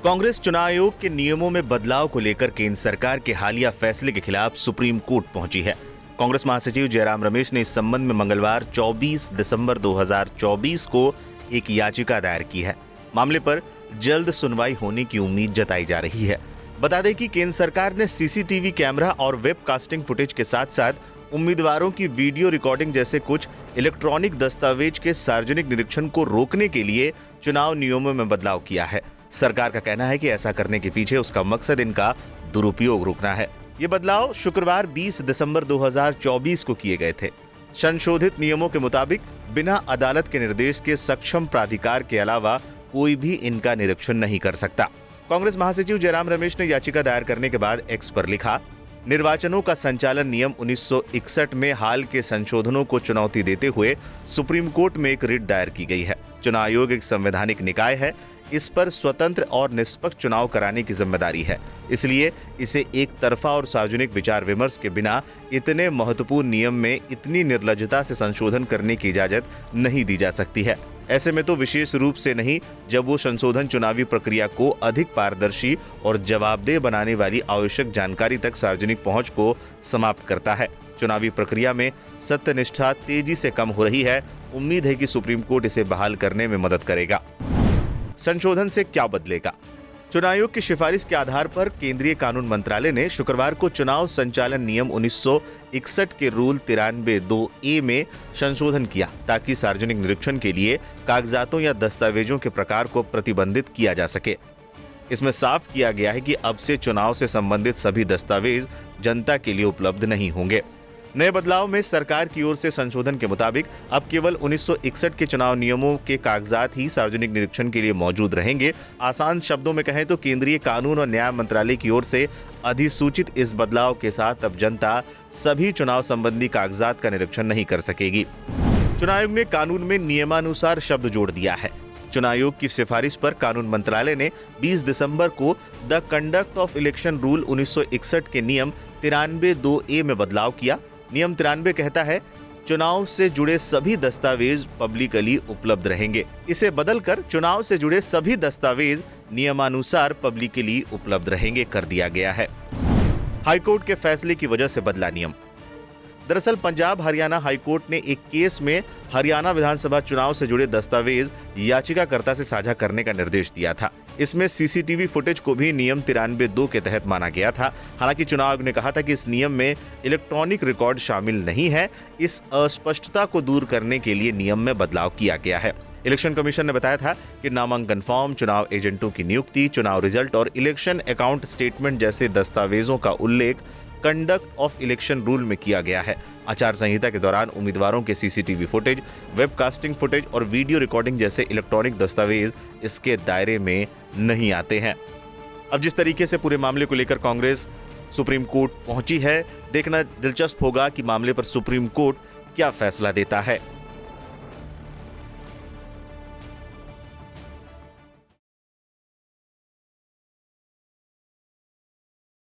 कांग्रेस चुनाव आयोग के नियमों में बदलाव को लेकर केंद्र सरकार के हालिया फैसले के खिलाफ सुप्रीम कोर्ट पहुंची है। कांग्रेस महासचिव जयराम रमेश ने इस संबंध में मंगलवार 24 दिसंबर 2024 को एक याचिका दायर की है। मामले पर जल्द सुनवाई होने की उम्मीद जताई जा रही है। बता दें कि केंद्र सरकार ने सीसीटीवी कैमरा और वेबकास्टिंग फुटेज के साथ साथ उम्मीदवारों की वीडियो रिकॉर्डिंग जैसे कुछ इलेक्ट्रॉनिक दस्तावेज के सार्वजनिक निरीक्षण को रोकने के लिए चुनाव नियमों में बदलाव किया है। सरकार का कहना है कि ऐसा करने के पीछे उसका मकसद इनका दुरुपयोग रोकना है। ये बदलाव शुक्रवार 20 दिसंबर 2024 को किए गए थे। संशोधित नियमों के मुताबिक बिना अदालत के निर्देश के सक्षम प्राधिकार के अलावा कोई भी इनका निरीक्षण नहीं कर सकता। कांग्रेस महासचिव जयराम रमेश ने याचिका दायर करने के बाद एक्स पर लिखा, निर्वाचनों का संचालन नियम 1961 में हाल के संशोधनों को चुनौती देते हुए सुप्रीम कोर्ट में एक रिट दायर की गई है। चुनाव आयोग एक संवैधानिक निकाय है, इस पर स्वतंत्र और निष्पक्ष चुनाव कराने की जिम्मेदारी है। इसलिए इसे एक तरफा और सार्वजनिक विचार विमर्श के बिना इतने महत्वपूर्ण नियम में इतनी निर्लज्जता से संशोधन करने की इजाजत नहीं दी जा सकती है। ऐसे में तो विशेष रूप से नहीं जब वो संशोधन चुनावी प्रक्रिया को अधिक पारदर्शी और जवाबदेह बनाने वाली आवश्यक जानकारी तक सार्वजनिक पहुंच को समाप्त करता है। चुनावी प्रक्रिया में सत्यनिष्ठा तेजी से कम हो रही है। उम्मीद है कि सुप्रीम कोर्ट इसे बहाल करने में मदद करेगा। संशोधन से क्या बदलेगा? चुनाव आयोग की सिफारिश के आधार पर केंद्रीय कानून मंत्रालय ने शुक्रवार को चुनाव संचालन नियम 1961 के रूल 93(2)A में संशोधन किया ताकि सार्वजनिक निरीक्षण के लिए कागजातों या दस्तावेजों के प्रकार को प्रतिबंधित किया जा सके। इसमें साफ किया गया है कि अब से चुनाव से संबंधित सभी दस्तावेज जनता के लिए उपलब्ध नहीं होंगे। नए बदलाव में सरकार की ओर से संशोधन के मुताबिक अब केवल 1961 के चुनाव नियमों के कागजात ही सार्वजनिक निरीक्षण के लिए मौजूद रहेंगे। आसान शब्दों में कहें तो केंद्रीय कानून और न्याय मंत्रालय की ओर से अधिसूचित इस बदलाव के साथ अब जनता सभी चुनाव संबंधी कागजात का निरीक्षण नहीं कर सकेगी। चुनाव आयोग ने कानून में नियमानुसार शब्द जोड़ दिया है। चुनाव आयोग की सिफारिश पर कानून मंत्रालय ने 20 दिसंबर को the conduct of election rule 1961 के नियम 93(2)A में बदलाव किया। नियम 93 कहता है, चुनाव से जुड़े सभी दस्तावेज पब्लिकली उपलब्ध रहेंगे। इसे बदलकर चुनाव से जुड़े सभी दस्तावेज नियमानुसार पब्लिकली उपलब्ध रहेंगे कर दिया गया है। हाईकोर्ट के फैसले की वजह से बदला नियम। दरअसल पंजाब हरियाणा हाईकोर्ट ने एक केस में हरियाणा विधानसभा चुनाव से जुड़े दस्तावेज याचिकाकर्ता से साझा करने का निर्देश दिया था। इसमें सीसीटीवी फुटेज को भी नियम 93(2) के तहत माना गया था। हालांकि चुनाव आयोग ने कहा था कि इस नियम में इलेक्ट्रॉनिक रिकॉर्ड शामिल नहीं है। इस अस्पष्टता को दूर करने के लिए नियम में बदलाव किया गया है। इलेक्शन कमीशन ने बताया था कि नामांकन फॉर्म, चुनाव एजेंटों की नियुक्ति, चुनाव रिजल्ट और इलेक्शन अकाउंट स्टेटमेंट जैसे दस्तावेजों का उल्लेख कंडक्ट ऑफ इलेक्शन रूल में किया गया है। आचार संहिता के दौरान उम्मीदवारों के सीसीटीवी फुटेज, वेबकास्टिंग फुटेज और वीडियो रिकॉर्डिंग जैसे इलेक्ट्रॉनिक दस्तावेज इसके दायरे में नहीं आते हैं। अब जिस तरीके से पूरे मामले को लेकर कांग्रेस सुप्रीम कोर्ट पहुंची है, देखना दिलचस्प होगा कि मामले पर सुप्रीम कोर्ट क्या फैसला देता है।